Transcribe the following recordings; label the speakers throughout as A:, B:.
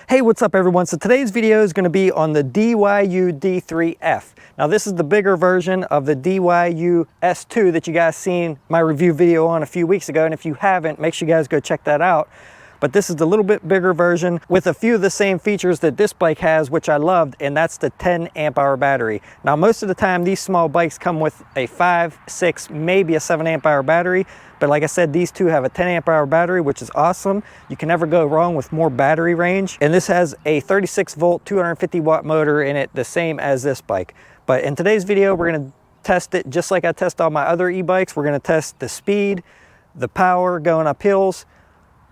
A: Hey, what's up everyone? So today's video is going to be on the DYU D3f. Now this is the bigger version of the DYU S2 that you guys seen my review video on a few weeks ago, and if you haven't, make sure you guys go check that out. But this is the little bit bigger version with a few of the same features that this bike has, which I loved, and that's the 10 amp hour battery. Now most of the time these small bikes come with a 5, 6, maybe a 7 amp hour battery. But like I said, these two have a 10 amp hour battery, which is awesome. You can never go wrong with more battery range. And this has a 36 volt, 250 watt motor in it, the same as this bike. But in today's video, we're gonna test it just like I test all my other e-bikes. We're gonna test the speed, the power going up hills,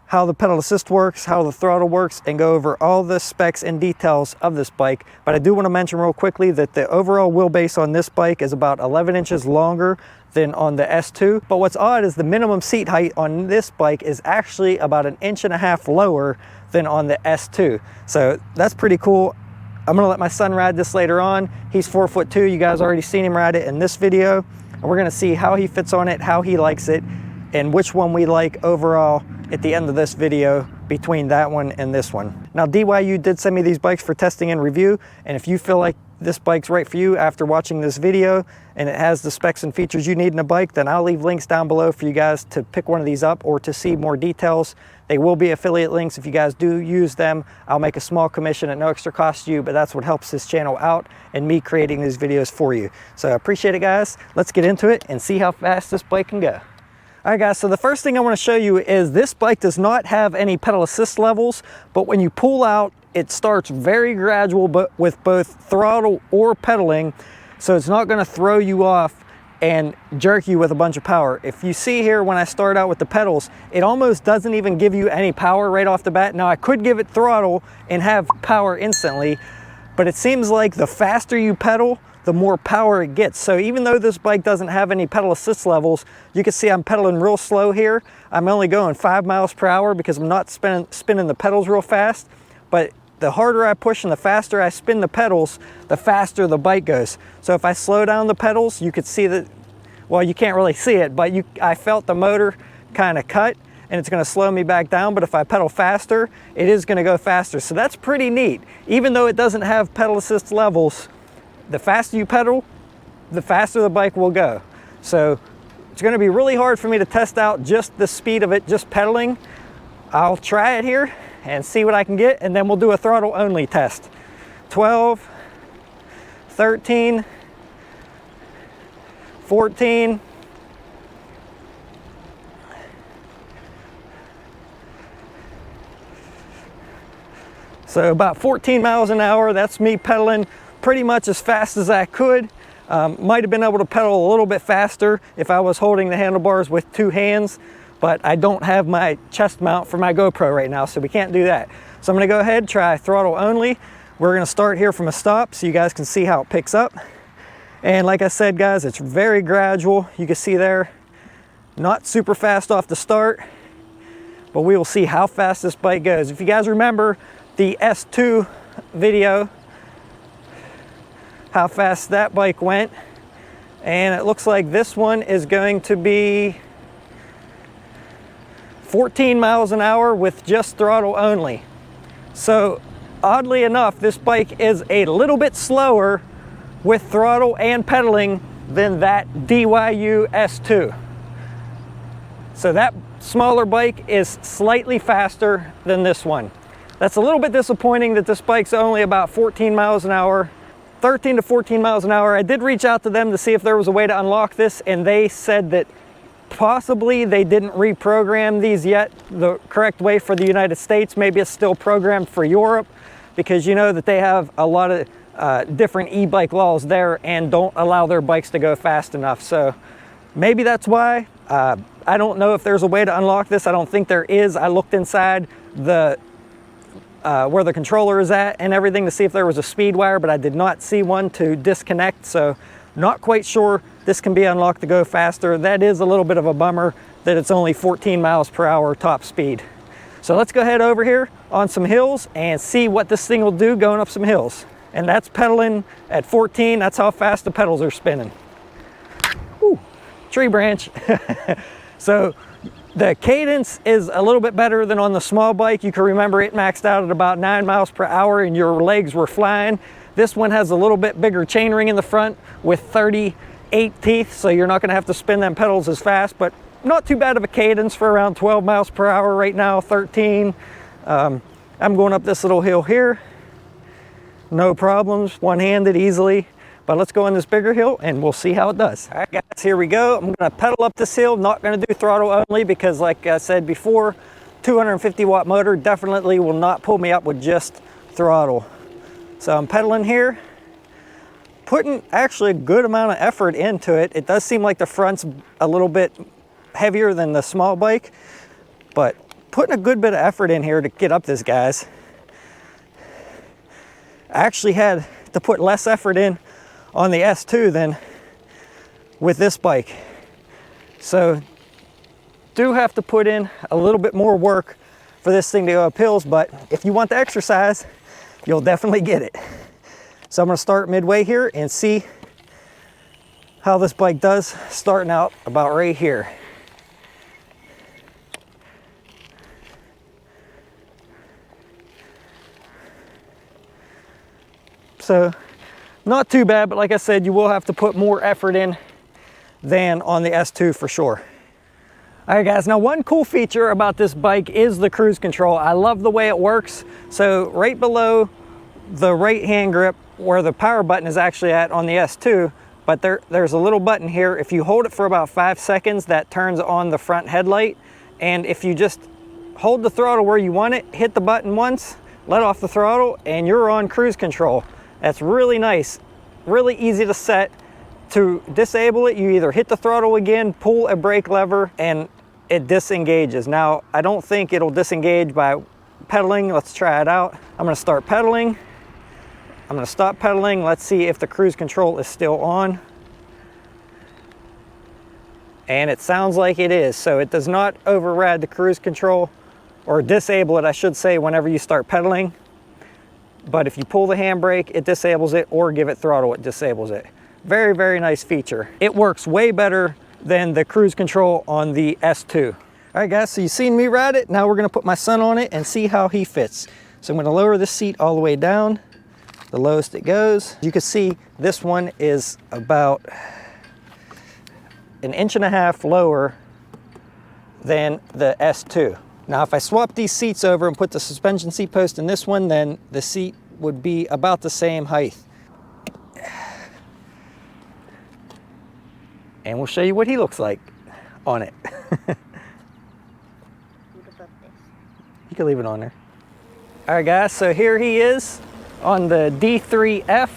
A: how the pedal assist works, how the throttle works, and go over all the specs and details of this bike. But I do want to mention real quickly that the overall wheelbase on this bike is about 11 inches longer than on the S2. But what's odd is the minimum seat height on this bike is actually about 1.5 inches lower than on the S2. So that's pretty cool. I'm gonna let my son ride this later on. He's 4'2". You guys already seen him ride it in this video. And we're gonna see how he fits on it, how he likes it, and which one we like overall at the end of this video between that one and this one. Now DYU did send me these bikes for testing and review, and if you feel like this bike's right for you after watching this video and it has the specs and features you need in a bike, then I'll leave links down below for you guys to pick one of these up or to see more details. They will be affiliate links. If you guys do use them, I'll make a small commission at no extra cost to you, but that's what helps this channel out and me creating these videos for you. So I appreciate it, guys. Let's get into it and see how fast this bike can go. All right guys, so the first thing I want to show you is this bike does not have any pedal assist levels, but when you pull out, it starts very gradual, but with both throttle or pedaling, so it's not going to throw you off and jerk you with a bunch of power. If you see here, when I start out with the pedals, it almost doesn't even give you any power right off the bat. Now I could give it throttle and have power instantly, but it seems like the faster you pedal, the more power it gets. So even though this bike doesn't have any pedal assist levels, you can see I'm pedaling real slow here. I'm only going 5 miles per hour because I'm not spinning the pedals real fast. But the harder I push and the faster I spin the pedals, the faster the bike goes. So if I slow down the pedals, you could see that, well, you can't really see it, but I felt the motor kind of cut and it's gonna slow me back down. But if I pedal faster, it is gonna go faster. So that's pretty neat. Even though it doesn't have pedal assist levels, the faster you pedal, the faster the bike will go. So it's going to be really hard for me to test out just the speed of it, just pedaling. I'll try it here and see what I can get, and then we'll do a throttle only test. 12, 13, 14, so about 14 miles an hour. That's me pedaling pretty much as fast as I could. Might have been able to pedal a little bit faster if I was holding the handlebars with 2 hands, but I don't have my chest mount for my GoPro right now, so we can't do that. So I'm gonna go ahead and try throttle only. We're gonna start here from a stop so you guys can see how it picks up. And like I said, guys, it's very gradual. You can see there, not super fast off the start, but we will see how fast this bike goes. If you guys remember the S2 video, how fast that bike went, and it looks like this one is going to be 14 miles an hour with just throttle only. So oddly enough, this bike is a little bit slower with throttle and pedaling than that DYU S2. So that smaller bike is slightly faster than this one. That's a little bit disappointing that this bike's only about 14 miles an hour. 13 to 14 miles an hour. I did reach out to them to see if there was a way to unlock this, and they said that possibly they didn't reprogram these yet the correct way for the United States. Maybe it's still programmed for Europe, because you know that they have a lot of different e-bike laws there and don't allow their bikes to go fast enough. So maybe that's why. I don't know if there's a way to unlock this. I don't think there is. I looked inside the where the controller is at and everything to see if there was a speed wire, but I did not see one to disconnect, so not quite sure this can be unlocked to go faster. That is a little bit of a bummer that it's only 14 miles per hour top speed. So let's go ahead over here on some hills and see what this thing will do going up some hills. And that's pedaling at 14. That's how fast the pedals are spinning. Woo, tree branch. So The cadence is a little bit better than on the small bike. You can remember it maxed out at about 9 miles per hour and your legs were flying. This one has a little bit bigger chainring in the front with 38 teeth, so you're not gonna have to spin them pedals as fast, but not too bad of a cadence for around 12 miles per hour right now, 13. I'm going up this little hill here. No problems, one-handed easily. But let's go on this bigger hill and we'll see how it does. All right guys, here we go. I'm gonna pedal up this hill, not gonna do throttle only because like I said before, 250 watt motor definitely will not pull me up with just throttle. So I'm pedaling here, putting actually a good amount of effort into it. It does seem like the front's a little bit heavier than the small bike, but putting a good bit of effort in here to get up this, guys. I actually had to put less effort in on the S2 than with this bike. So do have to put in a little bit more work for this thing to go up hills, but if you want the exercise, you'll definitely get it. So I'm gonna start midway here and see how this bike does, starting out about right here. So not too bad, but like I said, you will have to put more effort in than on the S2 for sure. All right guys, now one cool feature about this bike is the cruise control. I love the way it works. So right below the right hand grip where the power button is actually at on the S2, but there's a little button here. If you hold it for about 5 seconds, that turns on the front headlight. And if you just hold the throttle where you want it, hit the button once, let off the throttle, and you're on cruise control. That's really nice, really easy to set. To disable it, you either hit the throttle again, pull a brake lever, and it disengages. Now, I don't think it'll disengage by pedaling. Let's try it out. I'm gonna start pedaling. I'm gonna stop pedaling. Let's see if the cruise control is still on. And it sounds like it is. So it does not override the cruise control, or disable it, I should say, whenever you start pedaling. But if you pull the handbrake, it disables it, or give it throttle, it disables it. Very, very nice feature. It works way better than the cruise control on the S2. All right guys, so you've seen me ride it. Now we're gonna put my son on it and see how he fits. So I'm gonna lower this seat all the way down, the lowest it goes. You can see this one is about 1.5 inches lower than the S2. Now, if I swap these seats over and put the suspension seat post in this one, then the seat would be about the same height. And we'll show you what he looks like on it. You can leave it on there. All right, guys, so here he is on the D3f.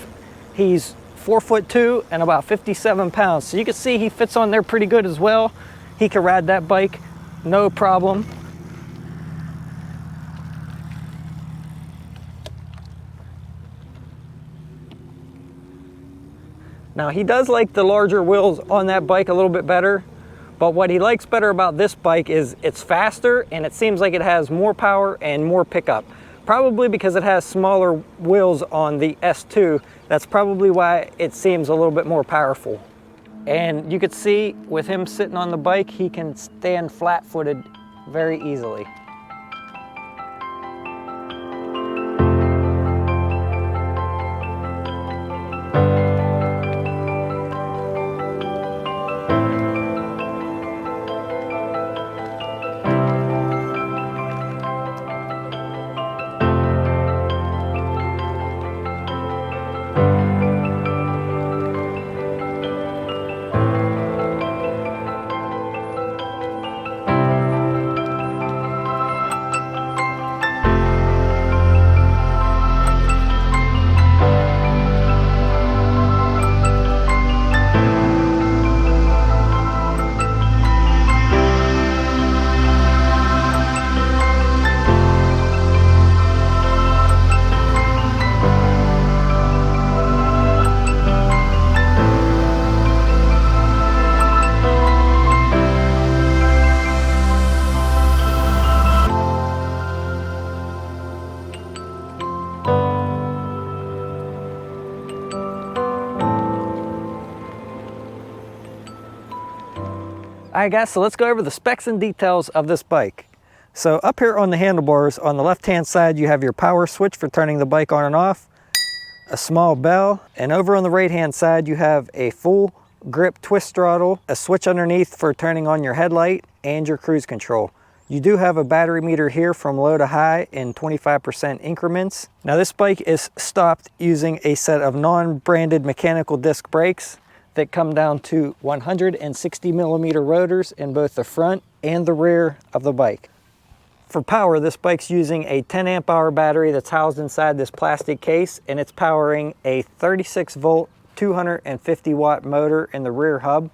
A: He's 4'2" and about 57 pounds. So you can see he fits on there pretty good as well. He can ride that bike, no problem. Now he does like the larger wheels on that bike a little bit better, but what he likes better about this bike is it's faster and it seems like it has more power and more pickup. Probably because it has smaller wheels on the S2, that's probably why it seems a little bit more powerful. And you could see with him sitting on the bike, he can stand flat-footed very easily. All right guys, so let's go over the specs and details of this bike. So up here on the handlebars, on the left-hand side, you have your power switch for turning the bike on and off, a small bell, and over on the right-hand side, you have a full grip twist throttle, a switch underneath for turning on your headlight, and your cruise control. You do have a battery meter here from low to high in 25% increments. Now this bike is stopped using a set of non-branded mechanical disc brakes that come down to 160 millimeter rotors in both the front and the rear of the bike. For power, this bike's using a 10 amp hour battery that's housed inside this plastic case, and it's powering a 36 volt, 250 watt motor in the rear hub.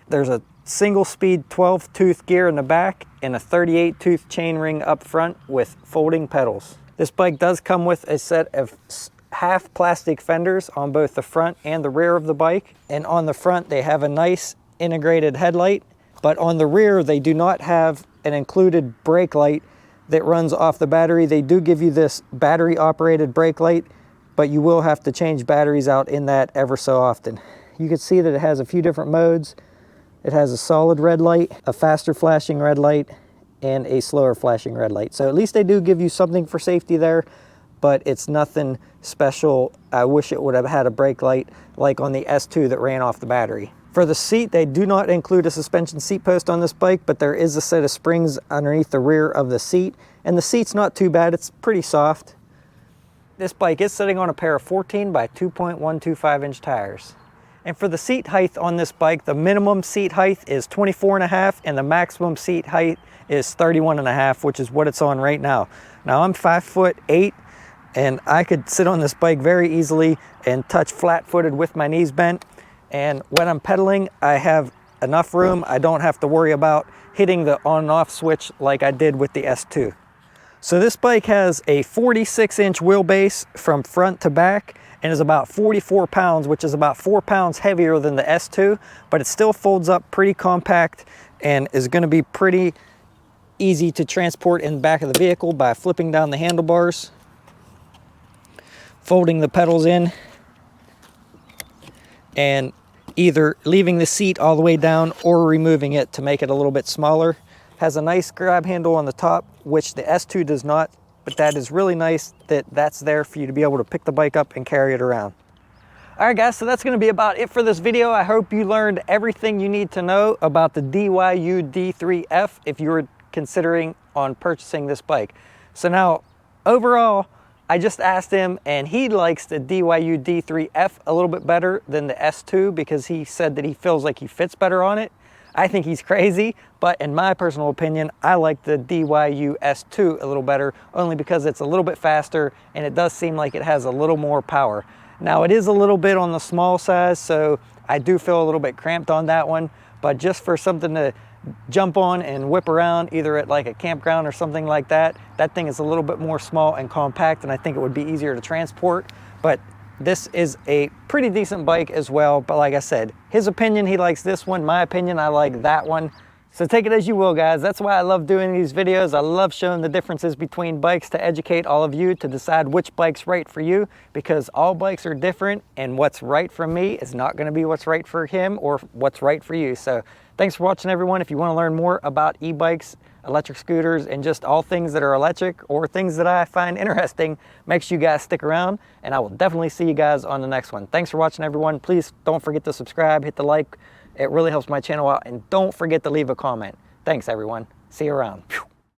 A: There's a single speed 12 tooth gear in the back and a 38 tooth chainring up front with folding pedals. This bike does come with a set of half plastic fenders on both the front and the rear of the bike. And on the front, they have a nice integrated headlight, but on the rear, they do not have an included brake light that runs off the battery. They do give you this battery operated brake light, but you will have to change batteries out in that ever so often. You can see that it has a few different modes. It has a solid red light, a faster flashing red light, and a slower flashing red light. So at least they do give you something for safety there, but it's nothing special. I wish it would have had a brake light like on the S2 that ran off the battery. For the seat, they do not include a suspension seat post on this bike, but there is a set of springs underneath the rear of the seat, and the seat's not too bad. It's pretty soft. This bike is sitting on a pair of 14 by 2.125 inch tires. And for the seat height on this bike, the minimum seat height is 24.5 and the maximum seat height is 31.5, which is what it's on right now. Now I'm 5'8", and I could sit on this bike very easily and touch flat-footed with my knees bent. And when I'm pedaling, I have enough room. I don't have to worry about hitting the on and off switch like I did with the S2. So this bike has a 46 inch wheelbase from front to back and is about 44 pounds, which is about 4 pounds heavier than the S2, but it still folds up pretty compact and is gonna be pretty easy to transport in the back of the vehicle by flipping down the handlebars, folding the pedals in, and either leaving the seat all the way down or removing it to make it a little bit smaller. Has a nice grab handle on the top, which the S2 does not, but that is really nice that that's there for you to be able to pick the bike up and carry it around. All right guys, so that's gonna be about it for this video. I hope you learned everything you need to know about the DYU D3f if you were considering on purchasing this bike. So now, overall, I just asked him and he likes the DYU D3f a little bit better than the S2 because he said that he feels like he fits better on it. I think he's crazy, but in my personal opinion, I like the DYU S2 a little better only because it's a little bit faster and it does seem like it has a little more power. Now it is a little bit on the small size, so I do feel a little bit cramped on that one, but just for something to jump on and whip around either at like a campground or something like that, that thing is a little bit more small and compact, and I think it would be easier to transport. But this is a pretty decent bike as well. But like I said, his opinion, he likes this one. My opinion, I like that one. So take it as you will, guys. That's why I love doing these videos. I love showing the differences between bikes to educate all of you to decide which bike's right for you, because all bikes are different and what's right for me is not going to be what's right for him or what's right for you. So thanks for watching, everyone. If you want to learn more about e-bikes, electric scooters, and just all things that are electric or things that I find interesting, make sure you guys stick around, and I will definitely see you guys on the next one. Thanks for watching, everyone. Please don't forget to subscribe, hit the like. It really helps my channel out, and don't forget to leave a comment. Thanks, everyone. See you around.